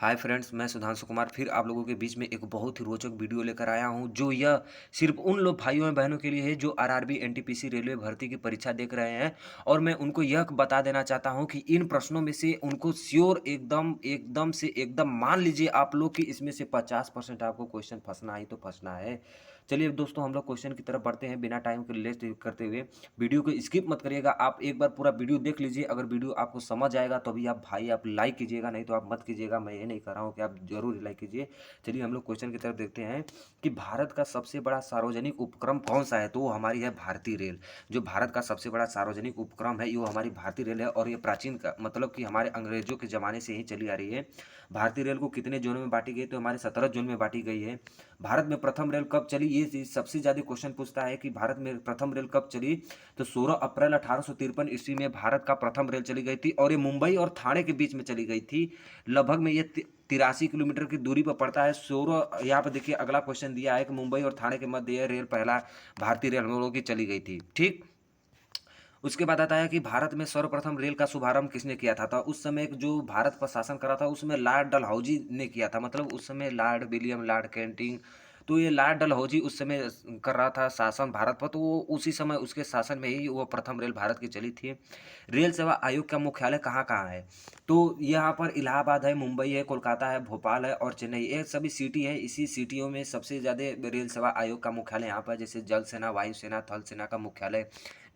Hi friends, मैं सुधांशु कुमार फिर आप लोगों के बीच में एक बहुत ही रोचक वीडियो लेकर आया हूं, जो यह सिर्फ उन लोग भाइयों और बहनों के लिए है जो आरआरबी एनटीपीसी रेलवे भर्ती की परीक्षा देख रहे हैं। और मैं उनको यह बता देना चाहता हूं कि इन प्रश्नों में से उनको श्योर एकदम एकदम से एकदम मान लीजिए आप लोग कि इसमें से 50% आपको क्वेश्चन फंसना ही तो फंसना है। चलिए दोस्तों, हम लोग क्वेश्चन की तरफ बढ़ते हैं बिना टाइम को लेस्ट करते हुए। वीडियो को स्किप मत करिएगा, आप एक बार पूरा वीडियो देख लीजिए। अगर वीडियो आपको समझ आएगा तो भी आप लाइक कीजिएगा, नहीं तो आप मत कीजिएगा। मैं ये नहीं कर रहा हूँ कि आप जरूर लाइक कीजिए। चलिए हम लोग क्वेश्चन की तरफ देखते हैं कि भारत का सबसे बड़ा सार्वजनिक उपक्रम कौन सा है। तो वो हमारी है भारतीय रेल। जो भारत का सबसे बड़ा सार्वजनिक उपक्रम है वो हमारी भारतीय रेल है। और ये प्राचीन का मतलब कि हमारे अंग्रेजों के ज़माने से ही चली आ रही है। भारतीय रेल को कितने जोनों में बांटी गई, तो हमारे 17 जोन में बांटी गई है। भारत में प्रथम रेल कब चली, ये चीज़ सबसे ज़्यादा क्वेश्चन पूछता है कि भारत में प्रथम रेल कब चली। तो 16 अप्रैल 1853 ईस्वी में भारत का प्रथम रेल चली गई थी, और ये मुंबई और ठाणे के बीच में चली गई थी। लगभग में ये 83 किलोमीटर की दूरी पर पड़ता है। 16 यहाँ पर देखिए, अगला क्वेश्चन दिया है कि मुंबई और ठाणे के मध्य ये रेल पहला भारतीय रेल हम लोगों की चली गई थी। ठीक, उसके बाद आता है कि भारत में सर्वप्रथम रेल का शुभारंभ किसने किया था। तो उस समय जो भारत पर शासन करा था उसमें लॉर्ड डलहौजी ने किया था। मतलब उस समय लॉर्ड विलियम लॉर्ड कैंटिंग, तो ये लॉर्ड डलहौजी उस समय कर रहा था शासन भारत पर। तो वो उसी समय उसके शासन में ही वो प्रथम रेल भारत की चली थी। रेल सेवा आयोग का मुख्यालय कहाँ कहाँ है। तो यहाँ पर इलाहाबाद है, मुंबई है, कोलकाता है, भोपाल है और चेन्नई। ये सभी सिटी है। इसी सिटियों में सबसे ज़्यादा रेल सेवा आयोग का मुख्यालय यहाँ पर, जैसे जल सेना, वायुसेना, थल सेना का मुख्यालय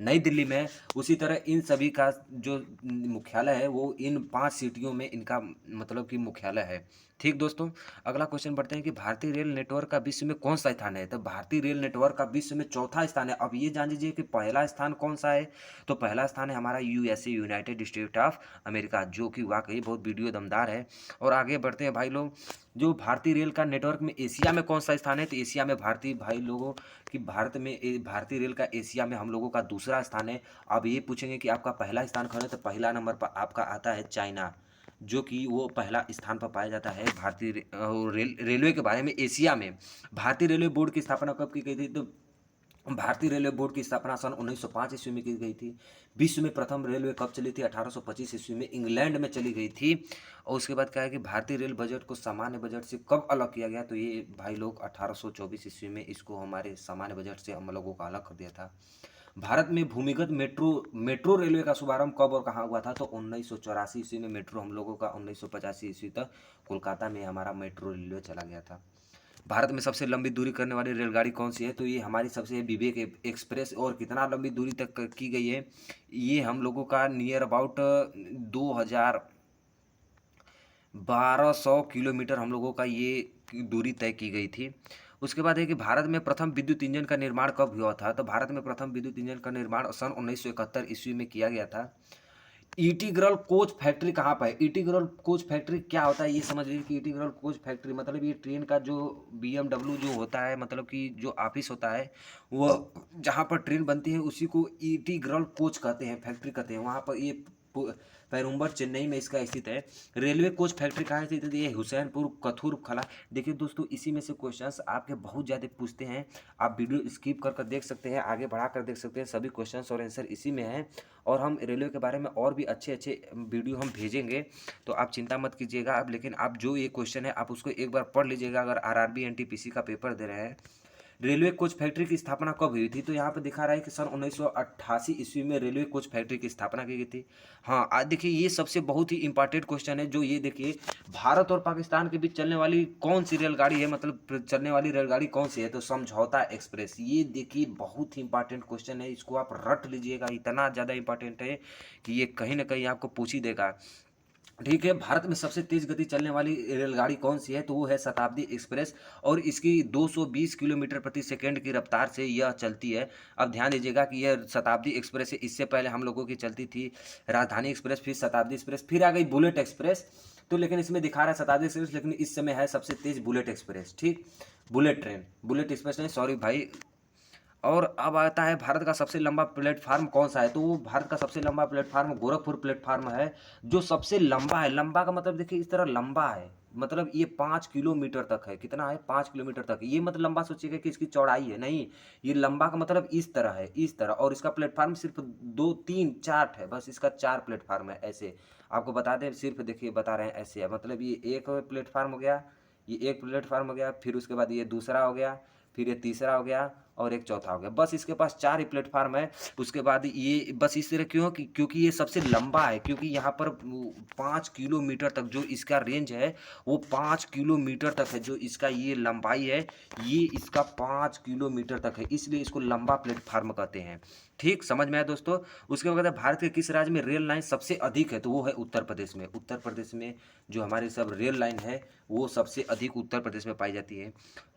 नई दिल्ली में है। उसी तरह इन सभी का जो मुख्यालय है वो इन 5 सिटियों में इनका मतलब कि मुख्यालय है। ठीक दोस्तों, अगला क्वेश्चन बढ़ते हैं कि भारतीय रेल नेटवर्क का विश्व में कौन सा स्थान है। तो भारतीय रेल नेटवर्क का विश्व में चौथा स्थान है। अब ये जान लीजिए कि पहला स्थान कौन सा है। तो पहला स्थान है हमारा USA, United state of America, जो कि वाकई बहुत वीडियो दमदार है। और आगे बढ़ते हैं भाई लोग, जो भारतीय रेल का नेटवर्क में एशिया में कौन सा स्थान है। तो एशिया में भारतीय भाई लोगों कि भारतीय रेल का एशिया में हम लोगों का दूसरा स्थान है। अब ये पूछेंगे कि आपका पहला स्थान कौन है। तो पहला नंबर पर आपका आता है चाइना, जो कि वो पहला स्थान पर पाया जाता है रेलवे के बारे में एशिया में। भारतीय रेलवे बोर्ड की स्थापना कब की गई थी। तो भारतीय रेलवे बोर्ड की स्थापना सन 1905 ईस्वी में की गई थी। विश्व में प्रथम रेलवे कब चली थी। 1825 ईस्वी में इंग्लैंड में चली गई थी। और उसके बाद क्या है कि भारतीय रेल बजट को सामान्य बजट से कब अलग किया गया। तो ये भाई लोग 1824 ईस्वी में इसको हमारे सामान्य बजट से हम लोगों को अलग कर दिया था। भारत में भूमिगत मेट्रो मेट्रो रेलवे का शुभारंभ कब और कहाँ हुआ था। तो 1984 ईस्वी में मेट्रो हम लोगों का 1985 ईस्वी तक कोलकाता में हमारा मेट्रो रेलवे चला गया था। भारत में सबसे लंबी दूरी करने वाली रेलगाड़ी कौन सी है। तो ये हमारी सबसे है विवेक एक्सप्रेस। और कितना लंबी दूरी तक की गई है, ये हम लोगों का नियर अबाउट 1200 किलोमीटर हम लोगों का ये दूरी तय की गई थी। उसके बाद है कि भारत में प्रथम विद्युत इंजन का निर्माण कब हुआ था। तो भारत में प्रथम विद्युत इंजन का निर्माण सन 1971 ईस्वी में किया गया था। इंटीग्रल कोच फैक्ट्री कहाँ पर है। इंटीग्रल कोच फैक्ट्री क्या होता है, ये समझ लीजिए कि इंटीग्रल कोच फैक्ट्री मतलब ये ट्रेन का जो बीएमडब्ल्यू जो होता है, मतलब कि जो ऑफिस होता है, वो जहाँ पर ट्रेन बनती है उसी को इंटीग्रल कोच कहते हैं, फैक्ट्री कहते हैं। वहाँ पर ये पेरुम्बर चेन्नई में इसका स्थित है। रेलवे कोच फैक्ट्री कहाँ स्थित है। ये हुसैनपुर कथुर खला। देखिए दोस्तों, इसी में से क्वेश्चंस आपके बहुत ज़्यादा पूछते हैं। आप वीडियो स्किप कर देख सकते हैं, आगे बढ़ा कर देख सकते हैं। सभी क्वेश्चंस और आंसर इसी में है। और हम रेलवे के बारे में और भी अच्छे अच्छे वीडियो हम भेजेंगे, तो आप चिंता मत कीजिएगा। अब लेकिन आप जो ये क्वेश्चन है आप उसको एक बार पढ़ लीजिएगा, अगर आरआरबी एनटीपीसी का पेपर दे रहे हैं। रेलवे कोच फैक्ट्री की स्थापना कब हुई थी। तो यहाँ पे दिखा रहा है कि सन 1988 ईस्वी में रेलवे कोच फैक्ट्री की स्थापना की गई थी। हाँ, आज देखिए ये सबसे बहुत ही इंपॉर्टेंट क्वेश्चन है। जो ये देखिए, भारत और पाकिस्तान के बीच चलने वाली कौन सी रेलगाड़ी है, मतलब चलने वाली रेलगाड़ी कौन सी है। तो समझौता एक्सप्रेस। ये देखिए बहुत ही इंपॉर्टेंट क्वेश्चन है, इसको आप रट लीजिएगा। इतना ज़्यादा इंपॉर्टेंट है कि ये कहीं ना कहीं आपको पूछ ही देगा। ठीक है, भारत में सबसे तेज गति चलने वाली रेलगाड़ी कौन सी है। तो वो है शताब्दी एक्सप्रेस। और इसकी 220 किलोमीटर प्रति सेकंड की रफ्तार से यह चलती है। अब ध्यान दीजिएगा कि यह शताब्दी एक्सप्रेस है। इससे पहले हम लोगों की चलती थी राजधानी एक्सप्रेस, फिर शताब्दी एक्सप्रेस, फिर आ गई बुलेट एक्सप्रेस। तो लेकिन इसमें दिखा रहा है शताब्दी एक्सप्रेस, लेकिन इस समय है सबसे तेज बुलेट एक्सप्रेस। ठीक, बुलेट ट्रेन, बुलेट एक्सप्रेस नहीं, सॉरी भाई। और अब आता है भारत का सबसे लंबा प्लेटफार्म कौन सा है। तो वो भारत का सबसे लंबा प्लेटफार्म गोरखपुर प्लेटफार्म है, जो सबसे लंबा है। लंबा का मतलब देखिए इस तरह लंबा है, मतलब ये 5 किलोमीटर तक है। कितना है, 5 किलोमीटर तक। ये मतलब लंबा सोचिएगा कि इसकी चौड़ाई है, नहीं। ये लंबा का मतलब इस तरह है, इस तरह। और इसका प्लेटफार्म सिर्फ 2 3 4 है, बस इसका 4 प्लेटफार्म है ऐसे। आपको बता दें, सिर्फ देखिए बता रहे हैं ऐसे है, मतलब ये एक प्लेटफार्म हो गया, ये एक प्लेटफार्म हो गया, फिर उसके बाद ये दूसरा हो गया, फिर ये तीसरा हो गया और एक चौथा हो गया। बस इसके पास 4 ही प्लेटफार्म है। उसके बाद ये बस इस तरह क्यों कि क्योंकि ये सबसे लंबा है, क्योंकि यहाँ पर 5 किलोमीटर तक जो इसका रेंज है वो 5 किलोमीटर तक है, जो इसका ये लंबाई है ये इसका 5 किलोमीटर तक है, इसलिए इसको लंबा प्लेटफार्म कहते हैं। ठीक समझ में आया दोस्तों। उसके बाद भारत के किस राज्य में रेल लाइन सबसे अधिक है, तो वो है उत्तर प्रदेश में। उत्तर प्रदेश में जो हमारी सब रेल लाइन है वो सबसे अधिक उत्तर प्रदेश में पाई जाती है।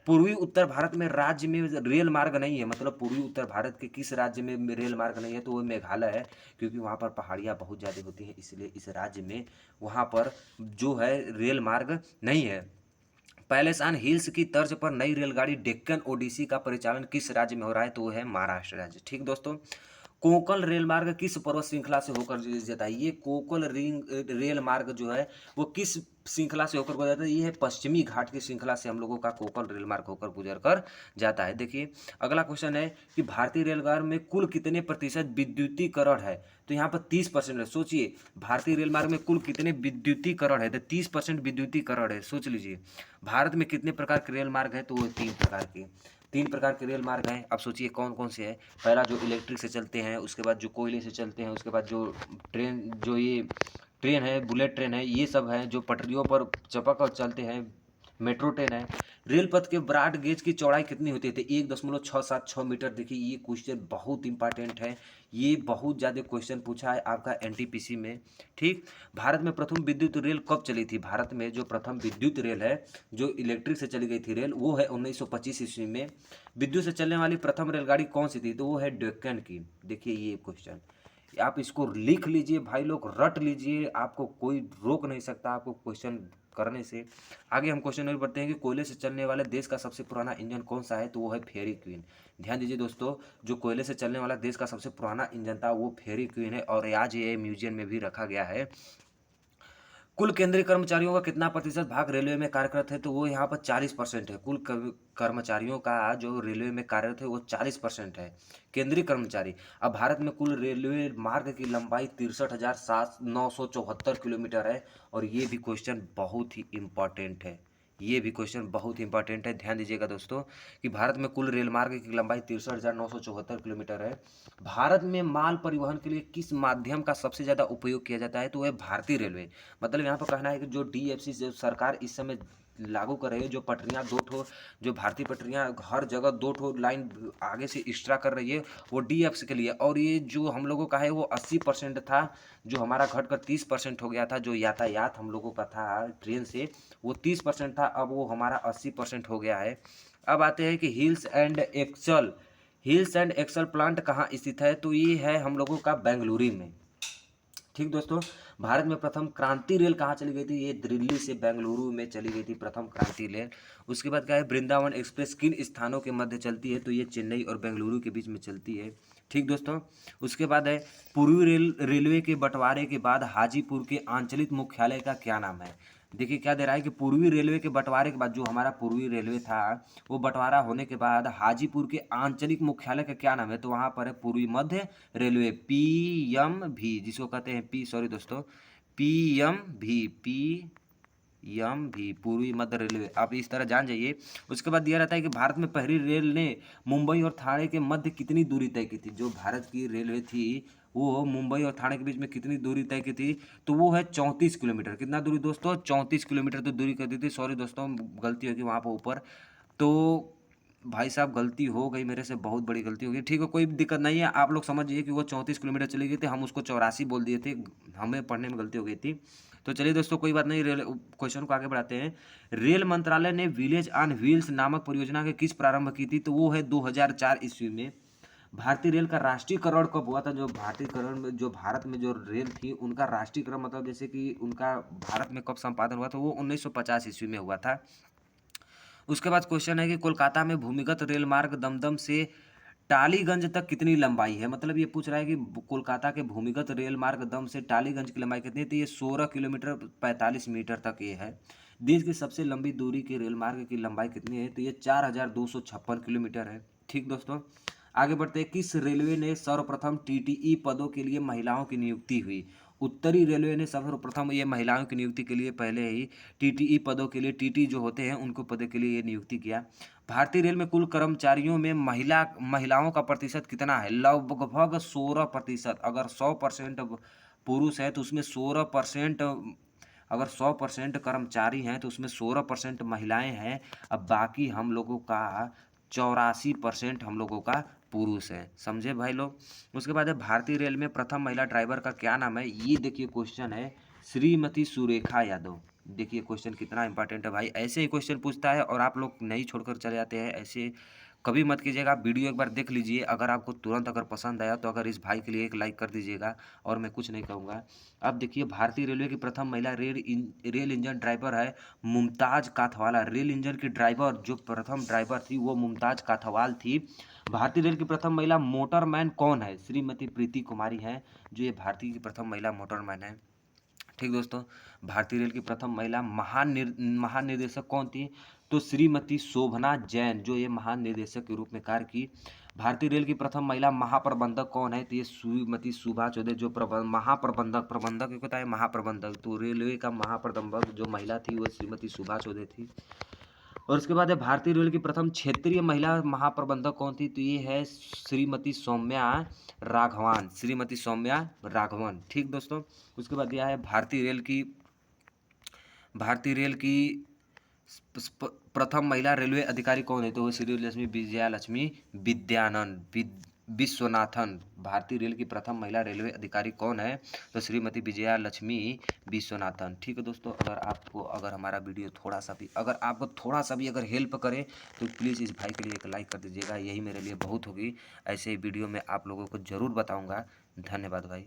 पूर्वी उत्तर भारत में राज्य में रेल मार्ग नहीं है, मतलब पूर्वी उत्तर भारत के किस राज्य में रेल मार्ग नहीं है, तो वो मेघालय है, क्योंकि वहाँ पर पहाड़ियाँ बहुत ज़्यादा होती हैं, इसलिए इस राज्य में वहाँ पर जो है रेल मार्ग नहीं है। पैलेस ऑन हिल्स की तर्ज पर नई रेलगाड़ी डेक्कन ओडिसी का परिचालन किस राज्य में हो रहा है, तो वो है महाराष्ट्र राज्य। ठीक दोस्तों। कोंकण रेल मार्ग किस पर्वत श्रृंखला से होकर जाता है, ये कोंकण रेल मार्ग जो है वो किस श्रृंखला से होकर गुजरता है, ये है पश्चिमी घाट की श्रृंखला से हम लोगों का कोंकण रेल मार्ग होकर गुजर कर जाता है। देखिए अगला क्वेश्चन है कि भारतीय रेलगाड़ी में कुल कितने प्रतिशत विद्युतीकरण है, तो यहाँ पर 30% है। सोचिए भारतीय रेल मार्ग में कुल कितने विद्युतीकरण है, तो 30% विद्युतीकरण है। सोच लीजिए भारत में कितने प्रकार के रेल मार्ग है, तो वो 3 प्रकार के रेल मार्ग हैं। अब सोचिए कौन कौन से हैं। पहला जो इलेक्ट्रिक से चलते हैं, उसके बाद जो कोयले से चलते हैं, उसके बाद जो ये ट्रेन है, बुलेट ट्रेन है, ये सब हैं जो पटरियों पर चपक कर चलते हैं। मेट्रो ट्रेन है। रेल पथ के ब्रॉड गेज की चौड़ाई कितनी होती है, तो 1.676 मीटर। देखिए ये क्वेश्चन बहुत इंपॉर्टेंट है, ये बहुत ज़्यादा क्वेश्चन पूछा है आपका एनटीपीसी में। ठीक। भारत में प्रथम विद्युत रेल कब चली थी, भारत में जो प्रथम विद्युत रेल है जो इलेक्ट्रिक से चली गई थी रेल, वो है 1925 ईस्वी में। विद्युत से चलने वाली प्रथम रेलगाड़ी कौन सी थी, तो वो है डेक्कन की। देखिए ये क्वेश्चन आप इसको लिख लीजिए भाई लोग, रट लीजिए, आपको कोई रोक नहीं सकता आपको क्वेश्चन करने से। आगे हम क्वेश्चन नंबर बढ़ते हैं कि कोयले से चलने वाले देश का सबसे पुराना इंजन कौन सा है, तो वो है फेरी क्वीन। ध्यान दीजिए दोस्तों, जो कोयले से चलने वाला देश का सबसे पुराना इंजन था वो फेरी क्वीन है, और आज ये म्यूजियम में भी रखा गया है। कुल केंद्रीय कर्मचारियों का कितना प्रतिशत भाग रेलवे में कार्यरत है, तो वो यहाँ पर 40% है। कुल कर्मचारियों का जो रेलवे में कार्यरत है वो 40% है, केंद्रीय कर्मचारी। अब भारत में कुल रेलवे मार्ग की लंबाई 63,974 किलोमीटर है, और ये भी क्वेश्चन बहुत ही इम्पॉर्टेंट है। ये भी क्वेश्चन बहुत इंपॉर्टेंट है, ध्यान दीजिएगा दोस्तों कि भारत में कुल रेल मार्ग की लंबाई 63,974 किलोमीटर है। भारत में माल परिवहन के लिए किस माध्यम का सबसे ज़्यादा उपयोग किया जाता है, तो वह भारतीय रेलवे। मतलब यहाँ पर कहना है कि जो डीएफसी जो सरकार इस समय लागू कर रही है, जो पटरियाँ 2 ठो, जो भारतीय पटरियाँ हर जगह 2 ठो लाइन आगे से एक्स्ट्रा कर रही है, वो डीएफसी के लिए। और ये जो हम लोगों का है वो 80% था, जो हमारा घटकर 30% हो गया था। जो यातायात हम लोगों का था ट्रेन से वो 30% था, अब वो हमारा 80% हो गया है। अब आते हैं कि हिल्स एंड एक्सल प्लांट कहाँ स्थित है, तो ये है हम लोगों का बेंगलुरु में। ठीक दोस्तों। भारत में प्रथम क्रांति रेल कहाँ चली गई थी, ये दिल्ली से बेंगलुरु में चली गई थी प्रथम क्रांति रेल। उसके बाद क्या है, वृंदावन एक्सप्रेस किन स्थानों के मध्य चलती है, तो ये चेन्नई और बेंगलुरु के बीच में चलती है। ठीक दोस्तों। उसके बाद है पूर्वी रेलवे के बंटवारे के बाद हाजीपुर के आंचलिक मुख्यालय का क्या नाम है। देखिए क्या दे रहा है कि पूर्वी रेलवे के बंटवारे के बाद जो हमारा पूर्वी रेलवे था वो बंटवारा होने के बाद हाजीपुर के आंचलिक मुख्यालय का क्या नाम है, तो वहाँ पर है पूर्वी मध्य रेलवे, PMV, जिसको कहते हैं PMV, पूर्वी मध्य रेलवे। आप इस तरह जान जाइए। उसके बाद दिया रहता है कि भारत में पहली रेल ने मुंबई और थाने के मध्य कितनी दूरी तय की थी। जो भारत की रेलवे थी वो मुंबई और थाने के बीच में कितनी दूरी तय की थी, तो वो है 34 किलोमीटर। कितना दूरी दोस्तों, 34 किलोमीटर तो दूरी कर दी थी। सॉरी दोस्तों, गलती होगी वहाँ पर ऊपर, तो भाई साहब गलती हो गई मेरे से, बहुत बड़ी गलती हो गई। ठीक है, कोई दिक्कत नहीं है, आप लोग समझिए कि वो 34 किलोमीटर चली गई थी, हम उसको 84 बोल दिए थे, हमें पढ़ने में गलती हो गई थी। तो चलिए दोस्तों कोई बात नहीं, रेल क्वेश्चन को आगे बढ़ाते हैं। रेल मंत्रालय ने विलेज ऑन व्हील्स नामक परियोजना के किस प्रारंभ की थी, तो वो है 2004 ईस्वी में। भारतीय रेल का राष्ट्रीयकरण कब हुआ था, जो भारतीयकरण में जो भारत में जो रेल थी उनका राष्ट्रीयकरण, मतलब जैसे कि उनका भारत में कब संपादन हुआ था, वो 1950 ईस्वी में हुआ था। उसके बाद क्वेश्चन है कि कोलकाता में भूमिगत रेल मार्ग दमदम से टालीगंज तक कितनी लंबाई है। मतलब ये पूछ रहा है कि कोलकाता के भूमिगत रेल मार्ग दम से टालीगंज की लंबाई कितनी है, तो ये 16 किलोमीटर 45 मीटर तक ये है। देश की सबसे लंबी दूरी के रेल मार्ग की लंबाई कितनी है, तो ये 4256 किलोमीटर है। ठीक दोस्तों। आगे बढ़ते हैं, किस रेलवे ने सर्वप्रथम TTE पदों के लिए महिलाओं की नियुक्ति हुई, उत्तरी रेलवे ने सर्वप्रथम ये महिलाओं की नियुक्ति के लिए पहले ही टीटीई पदों के लिए टीटी जो होते हैं उनको पदों के लिए ये नियुक्ति किया। भारतीय रेल में कुल कर्मचारियों में महिलाओं का प्रतिशत कितना है? लगभग 16%। अगर 100% पुरुष है तो उसमें 16%, अगर 100% कर्मचारी हैं तो उसमें 16% महिलाएँ हैं। अब बाकी हम लोगों का 84% हम लोगों का पुरुष हैं। समझे भाई लोग? उसके बाद है भारतीय रेल में प्रथम महिला ड्राइवर का क्या नाम है? ये देखिए क्वेश्चन है, श्रीमती सुरेखा यादव। देखिए क्वेश्चन कितना इंपॉर्टेंट है भाई, ऐसे ही क्वेश्चन पूछता है और आप लोग नहीं छोड़कर चले जाते हैं। ऐसे कभी मत कीजिएगा। आप वीडियो एक बार देख लीजिए, अगर आपको तुरंत अगर पसंद आया तो अगर इस भाई के लिए एक लाइक कर दीजिएगा और मैं कुछ नहीं कहूँगा। अब देखिए भारतीय रेलवे की प्रथम महिला रेल इंजन ड्राइवर है मुमताज़ काथवाला। रेल इंजन की ड्राइवर जो प्रथम ड्राइवर थी वो मुमताज़ काथवाल थी। भारतीय रेल की प्रथम महिला मोटरमैन कौन है? श्रीमती प्रीति कुमारी हैं, जो ये भारतीय की प्रथम महिला मोटरमैन है। ठीक दोस्तों, भारतीय रेल की प्रथम महिला महानिदेशक कौन थी? तो श्रीमती शोभना जैन, जो ये महानिदेशक के रूप में कार्य की। भारतीय रेल की प्रथम महिला महाप्रबंधक कौन है? तो ये श्रीमती सुभा चौधरी, जो प्रबंधक एक होता है महाप्रबंधक, तो रेलवे का महाप्रबंधक जो महिला थी वो श्रीमती सुभा चौधरी थी। और उसके बाद है भारतीय रेल की प्रथम क्षेत्रीय महिला महाप्रबंधक कौन थी? तो ये है श्रीमती सौम्या राघवन, श्रीमती सौम्या राघवन। ठीक दोस्तों, उसके बाद यह है भारतीय रेल की प्रथम महिला रेलवे अधिकारी कौन है? तो वो श्री लक्ष्मी विजया लक्ष्मी विश्वनाथन। भारतीय रेल की प्रथम महिला रेलवे अधिकारी कौन है? तो श्रीमती विजया लक्ष्मी विश्वनाथन। ठीक है दोस्तों, अगर हमारा वीडियो थोड़ा सा भी अगर हेल्प करे तो प्लीज़ इस भाई के लिए एक लाइक कर दीजिएगा, यही मेरे लिए बहुत होगी। ऐसे वीडियो में आप लोगों को ज़रूर बताऊँगा। धन्यवाद भाई।